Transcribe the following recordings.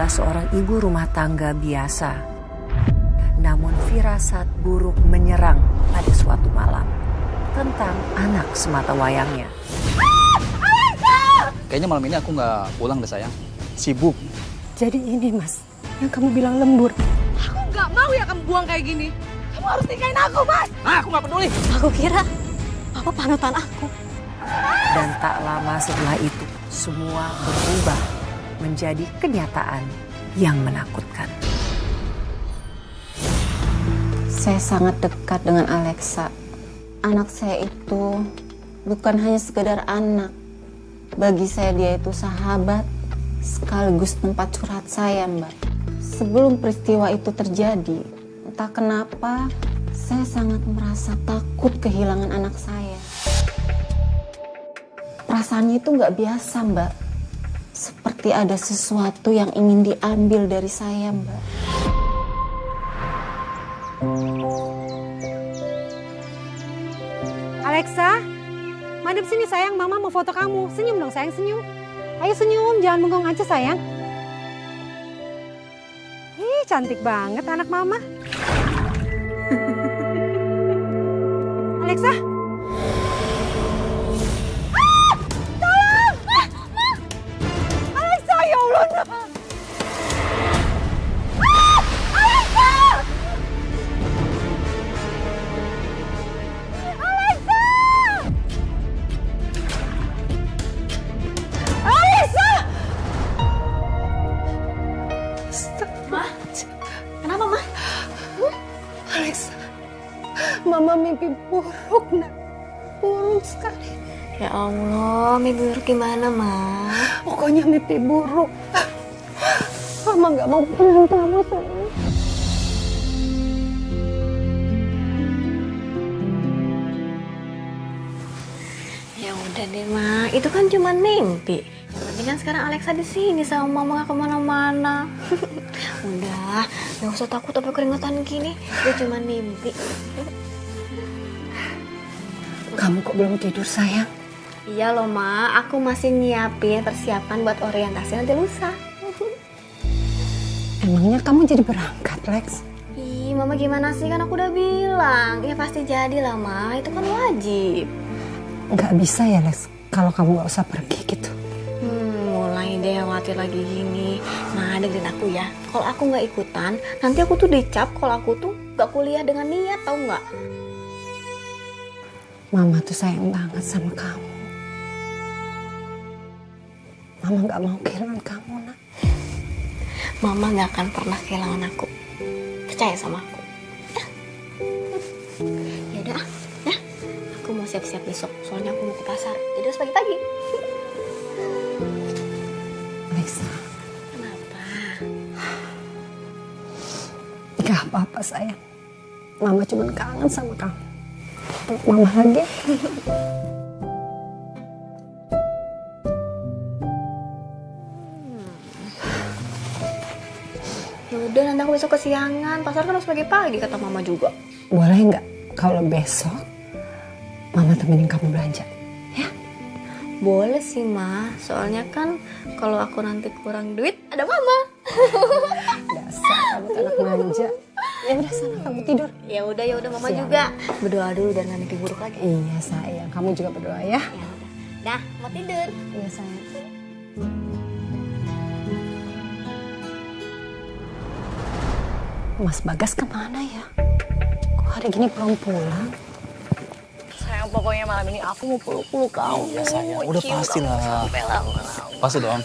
adalah seorang ibu rumah tangga biasa. Namun firasat buruk menyerang pada suatu malam tentang anak sematawayangnya. Kayaknya malam ini aku nggak pulang deh sayang. Sibuk. Jadi ini Mas, yang kamu bilang lembur. Aku nggak mau ya kamu buang kayak gini. Kamu harus nikahin aku, Mas. Aku nggak peduli. Aku kira Papa panutan aku. Dan tak lama setelah itu, semua berubah menjadi kenyataan yang menakutkan. Saya sangat dekat dengan Alexa. Anak saya itu bukan hanya sekedar anak. Bagi saya dia itu sahabat sekaligus tempat curhat saya, Mbak. Sebelum peristiwa itu terjadi, entah kenapa saya sangat merasa takut kehilangan anak saya. Perasaannya itu nggak biasa, Mbak. Seperti ada sesuatu yang ingin diambil dari saya, Mbak. Alexa, madep sini sayang, Mama mau foto kamu. Senyum dong sayang, senyum. Ayo senyum, jangan bengong aja sayang. Ih, cantik banget anak Mama. Alexa. Tolong! Alexa, ya Allah. Kenapa, Ma? Alexa, Mama mimpi buruk, nak. Buruk sekali. Ya Allah, mimpi buruk gimana, Ma? Pokoknya mimpi buruk. Mama nggak mau pulang kamu, sayang. Ya udah deh, Ma. Itu kan cuma mimpi. Mendingan sekarang Alexa di sini sama Mama nggak kemana-mana. Udah, nggak usah takut apa keringetan gini. Dia cuma mimpi. Kamu kok belum tidur, sayang? Iya loh, Ma. Aku masih nyiapin persiapan buat orientasi nanti lusa. Emangnya kamu jadi berangkat, Lex? Ih, Mama gimana sih? Kan aku udah bilang. Ya pasti jadi lah, Ma. Itu kan wajib. Nggak bisa ya, Lex, kalau kamu nggak usah pergi gitu. Mulai deh khawatir lagi gini. Nah, dengerin aku ya. Kalau aku nggak ikutan, nanti aku tuh dicap kalau aku tuh nggak kuliah dengan niat, tau nggak? Mama tuh sayang banget sama kamu. Mama nggak mau kehilangan kamu, nak. Mama nggak akan pernah kehilangan aku. Percaya sama aku. Ya udah, ya. Aku mau siap-siap besok. Soalnya aku mau ke pasar. Jadi harus pagi-pagi. Alexa, Kenapa? nggak apa-apa, sayang. Mama cuma kangen sama kamu. Peluk Mama lagi. Ya udah, nanti aku besok kesiangan. Pasar kan harus pagi-pagi kata Mama juga. Boleh nggak kalau besok Mama temenin kamu belanja? Ya? Boleh sih, Ma. Soalnya kan kalau aku nanti kurang duit, ada Mama. Dasar kamu tuh anak manja. Ya udah sana kamu tidur. Ya udah Mama Siap. juga. Berdoa dulu dan gak mimpi buruk lagi. Iya sayang, kamu juga berdoa ya. Ya udah. Dah, mau tidur. Iya sayang. Mas Bagas kemana ya? Kok hari gini belum pulang? Sayang, pokoknya malam ini aku mau peluk-peluk kamu. Iya sayang, udah pasti lah. Pasti dong.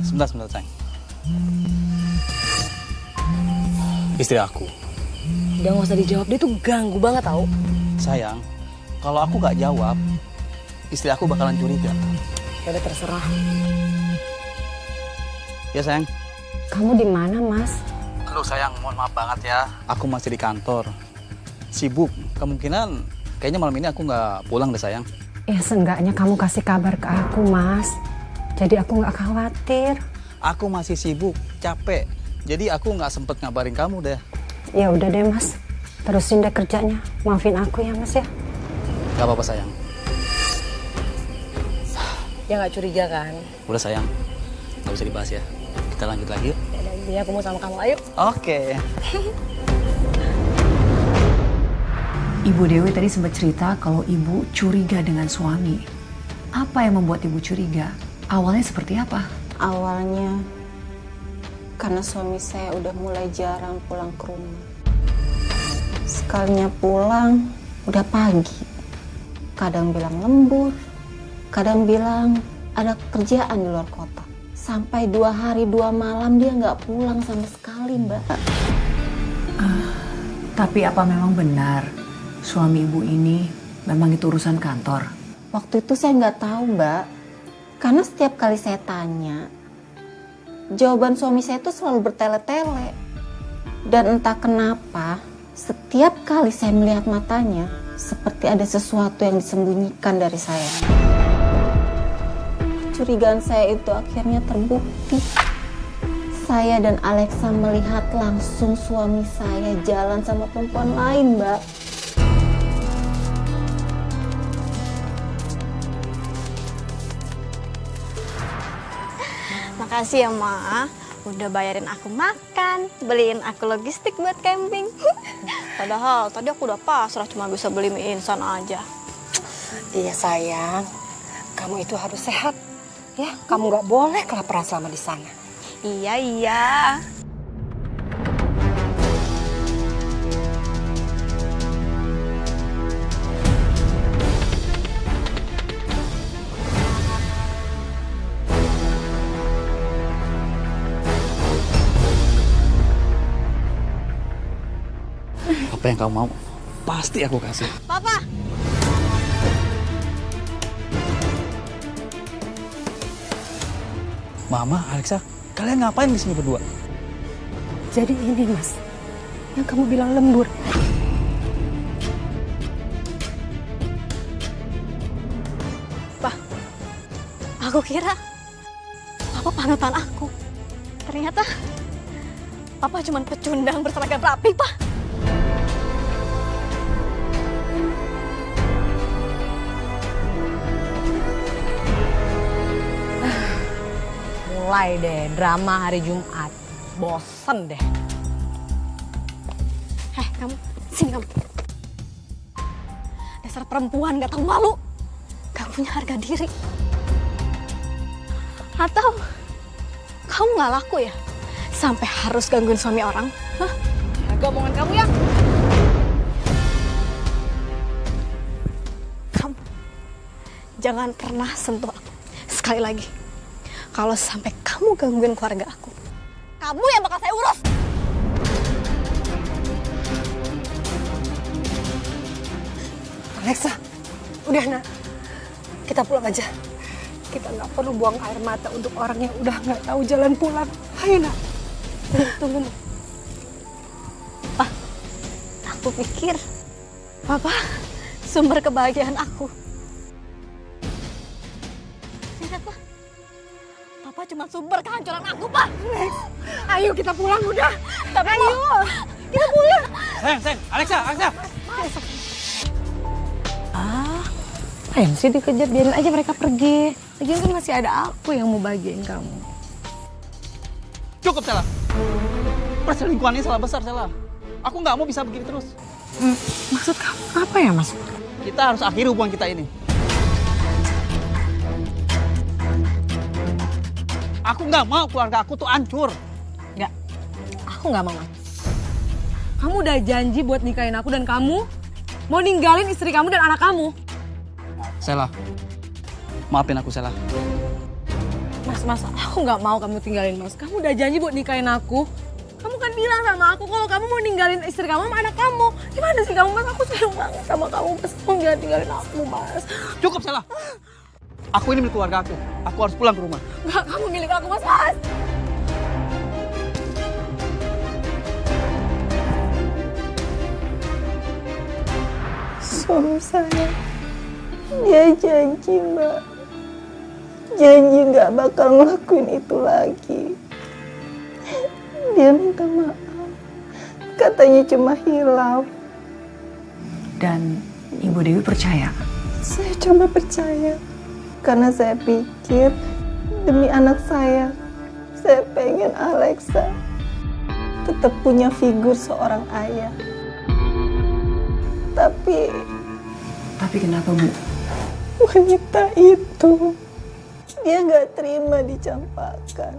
Sebentar sayang. Istri aku. Udah nggak usah dijawab, dia tuh ganggu banget tau. Sayang, kalau aku gak jawab, istri aku bakalan curiga. Ya udah terserah. Ya sayang. Kamu di mana, Mas? Aduh sayang, mohon maaf banget ya. Aku masih di kantor. Sibuk. Kemungkinan kayaknya malam ini aku gak pulang deh sayang. Ya seenggaknya kamu kasih kabar ke aku, Mas. Jadi aku nggak khawatir. Aku masih sibuk, capek. Jadi aku gak sempet ngabarin kamu deh. Ya udah deh, Mas. Terusin deh kerjanya. Maafin aku ya, Mas ya. Gak apa-apa sayang. Dia nggak curiga kan? Udah sayang, gak usah dibahas ya. Kita lanjut lagi yuk. Ya, intinya aku mau sama kamu, ayo. Oke. Ibu Dewi tadi sempat cerita kalau ibu curiga dengan suami. Apa yang membuat ibu curiga? Awalnya seperti apa? Awalnya karena suami saya udah mulai jarang pulang ke rumah. Sekalinya pulang udah pagi. Kadang bilang lembur, kadang bilang ada kerjaan di luar kota. Sampai 2 hari 2 malam dia nggak pulang sama sekali, Mbak. Tapi apa memang benar suami ibu ini memang itu urusan kantor? Waktu itu saya nggak tahu, Mbak. Karena setiap kali saya tanya, jawaban suami saya itu selalu bertele-tele. Dan entah kenapa, setiap kali saya melihat matanya, seperti ada sesuatu yang disembunyikan dari saya. Kecurigaan saya itu akhirnya terbukti. Saya dan Alexa melihat langsung suami saya jalan sama perempuan lain, Mbak. Makasih ya, Ma. Udah bayarin aku makan, beliin aku logistik buat camping. Padahal tadi aku udah pasrah cuma bisa beli mie instan aja. Iya sayang, kamu itu harus sehat. Ya, kamu nggak boleh kelaparan selama di sana. Iya. Apa yang kamu mau, pasti aku kasih. Papa! Mama, Alexa, kalian ngapain di sini berdua? Jadi ini Mas, yang kamu bilang lembur. Pa, aku kira Papa panutan aku. Ternyata Papa cuma pecundang berseragam rapi, Pa. Mulai deh drama hari Jumat. Bosen deh. Kamu, sini kamu. Dasar perempuan gak tahu malu. Gak punya harga diri. Atau kamu gak laku ya? Sampai harus gangguin suami orang? Hah? Jaga omongan kamu ya. Kamu jangan pernah sentuh aku. Sekali lagi. Kalau sampai kamu gangguin keluarga aku, kamu yang bakal saya urus. Alexa, udah nak, kita pulang aja. Kita nggak perlu buang air mata untuk orang yang udah nggak tahu jalan pulang. Ayo nak, tunggu. Pa, aku pikir Papa sumber kebahagiaan aku. Tidak, Pa. Papa cuma sumber kehancuran aku, Pak. Ayo kita pulang udah. Tapi ayo, kita pulang. Sayang, Alexa. Ayo sih dikejar, biarin aja mereka pergi. Lagian kan masih ada aku yang mau bahagiain kamu. Cukup, Sela. Perselingkuhan ini salah besar, Sela. Aku nggak mau bisa begini terus. Maksud kamu apa ya, Mas? Kita harus akhiri hubungan kita ini. Aku nggak mau keluarga aku tuh hancur. Nggak, aku nggak mau, Mas. Kamu udah janji buat nikahin aku dan kamu mau ninggalin istri kamu dan anak kamu. Sela, maafin aku, Sela. Mas, aku nggak mau kamu tinggalin, Mas. Kamu udah janji buat nikahin aku. Kamu kan bilang sama aku kalau kamu mau ninggalin istri kamu sama anak kamu. Gimana sih kamu, Mas? Aku sayang banget sama kamu, Mas. Kamu jangan tinggalin aku, Mas. Cukup, Sela. Aku ini milik keluarga aku. Aku harus pulang ke rumah. Nggak, kamu milik aku, Mas. Mas! Suami saya, dia janji, Mbak. Janji nggak bakal ngelakuin itu lagi. Dia minta maaf. Katanya cuma hilaf. Dan Ibu Dewi percaya? Saya coba percaya. Karena saya pikir demi anak saya pengen Alexa tetap punya figur seorang ayah. Tapi kenapa, Bu? wanita itu, dia gak terima dicampakkan.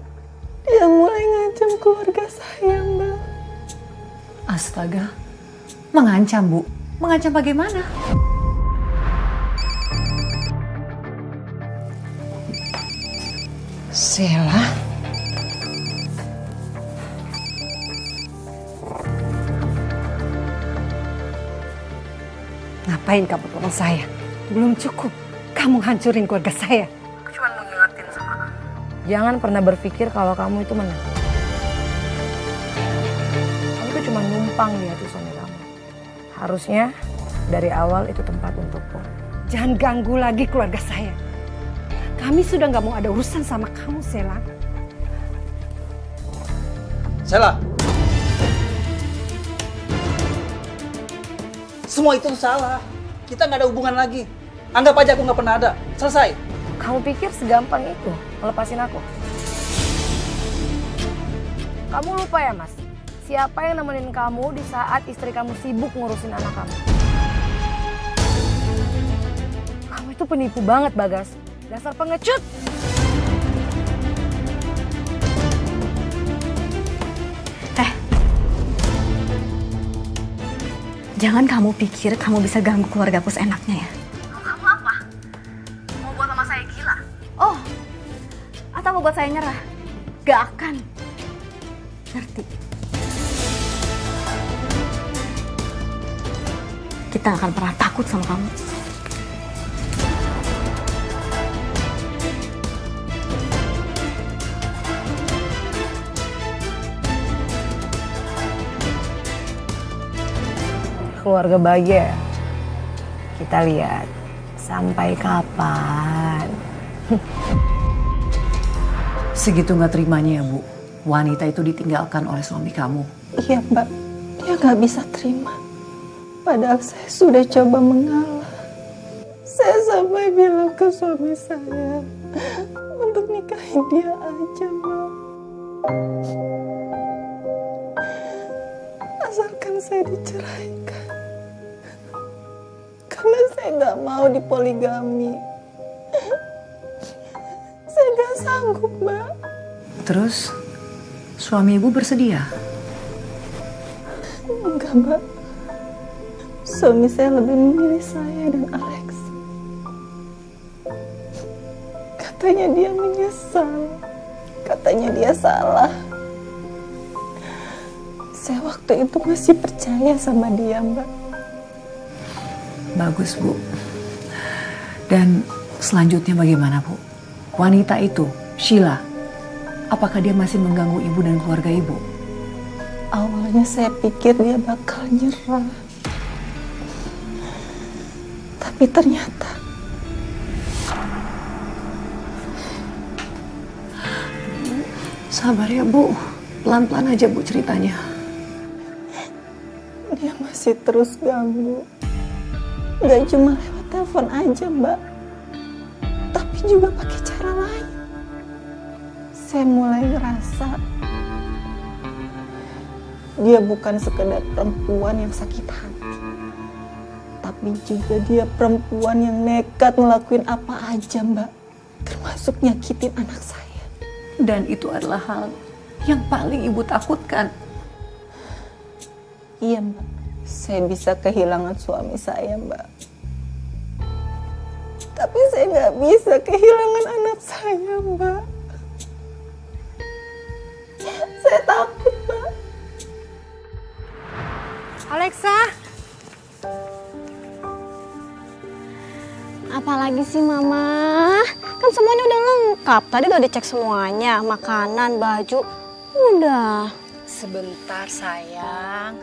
Dia mulai ngancam keluarga saya, Mbak. Astaga, mengancam, Bu? Mengancam bagaimana? Sheila? Ngapain kamu tolong saya? Belum cukup kamu hancurin keluarga saya. Jangan pernah berpikir kalau kamu itu menang. Kamu tuh cuma numpang di hati suami kamu. Harusnya dari awal itu tempat untukku. Jangan ganggu lagi keluarga saya. Kami sudah nggak mau ada urusan sama kamu, Sheila. Sheila. Semua itu salah. Kita nggak ada hubungan lagi. Anggap aja aku nggak pernah ada. Selesai. Kamu pikir segampang itu melepasin aku? Kamu lupa ya, Mas? Siapa yang nemenin kamu di saat istri kamu sibuk ngurusin anak kamu? Kamu itu penipu banget, Bagas. Dasar pengecut! Jangan kamu pikir kamu bisa ganggu keluargaku seenaknya ya. Kamu apa? Mau buat sama saya gila? Oh, atau mau buat saya nyerah? Gak akan. Ngerti? Kita gak akan pernah takut sama kamu. Keluarga bahagia. Kita lihat sampai kapan. Segitu nggak terimanya ya, Bu? Wanita itu ditinggalkan oleh suami kamu. Iya, Mbak. Dia gak bisa terima. Padahal saya sudah coba mengalah. Saya sampai bilang ke suami saya untuk nikahin dia aja, Mbak. Asalkan saya diceraikan. Karena saya gak mau dipoligami. Saya gak sanggup, Mbak. Terus, suami Ibu bersedia? Enggak, Mbak. Suami saya lebih memilih saya dan Alex. Katanya dia menyesal. Katanya dia salah. Saya waktu itu masih percaya sama dia, Mbak. Bagus, Bu. Dan selanjutnya bagaimana, Bu? Wanita itu, Sheila, apakah dia masih mengganggu Ibu dan keluarga Ibu? Awalnya saya pikir dia bakal nyerah. Tapi ternyata sabar ya, Bu. Pelan-pelan aja, Bu, ceritanya. dia masih terus ganggu. Gak cuma lewat telepon aja, Mbak. Tapi juga pakai cara lain. Saya mulai ngerasa dia bukan sekedar perempuan yang sakit hati. Tapi juga dia perempuan yang nekat ngelakuin apa aja, Mbak. Termasuk nyakitin anak saya. Dan itu adalah hal yang paling Ibu takutkan. Iya, Mbak. Saya bisa kehilangan suami saya, Mbak. Tapi saya nggak bisa kehilangan anak saya, Mbak. Saya takut, Mbak. Alexa! Apalagi sih, Mama? Kan semuanya udah lengkap. Tadi udah dicek semuanya. Makanan, baju. Udah. Sebentar, sayang.